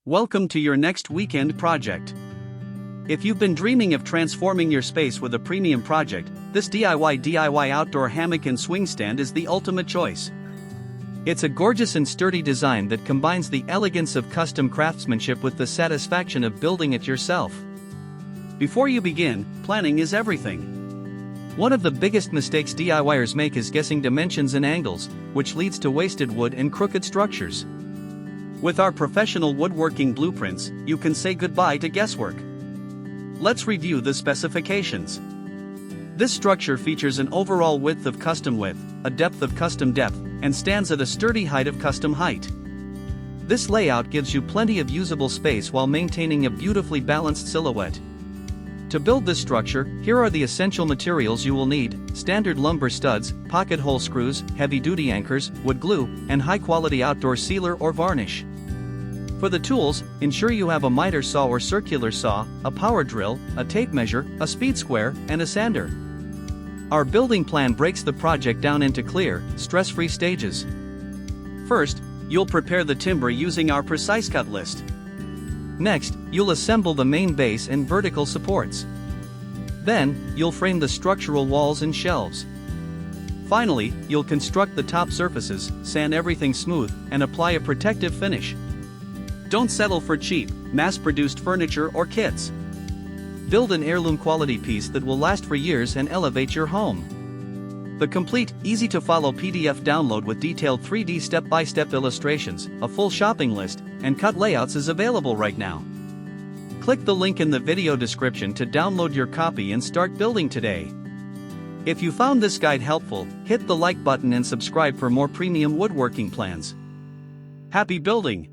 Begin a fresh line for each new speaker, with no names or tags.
Welcome to your next weekend project. If you've been dreaming of transforming your space with a premium project, this DIY outdoor hammock and swing stand is the ultimate choice. It's a gorgeous and sturdy design that combines the elegance of custom craftsmanship with the satisfaction of building it yourself. Before you begin, planning is everything. One of the biggest mistakes DIYers make is guessing dimensions and angles, which leads to wasted wood and crooked structures. With our professional woodworking blueprints, you can say goodbye to guesswork. Let's review the specifications. This structure features an overall width of custom width, a depth of custom depth, and stands at a sturdy height of custom height. This layout gives you plenty of usable space while maintaining a beautifully balanced silhouette. To build this structure, here are the essential materials you will need: standard lumber studs, pocket hole screws, heavy-duty anchors, wood glue, and high-quality outdoor sealer or varnish. For the tools, ensure you have a miter saw or circular saw, a power drill, a tape measure, a speed square, and a sander. Our building plan breaks the project down into clear, stress-free stages. First, you'll prepare the timber using our precise cut list. Next, you'll assemble the main base and vertical supports. Then, you'll frame the structural walls and shelves. Finally, you'll construct the top surfaces, sand everything smooth, and apply a protective finish. Don't settle for cheap, mass-produced furniture or kits. Build an heirloom quality piece that will last for years and elevate your home. The complete, easy-to-follow PDF download with detailed 3D step-by-step illustrations, a full shopping list, and cut layouts is available right now. Click the link in the video description to download your copy and start building today. If you found this guide helpful, hit the like button and subscribe for more premium woodworking plans. Happy building!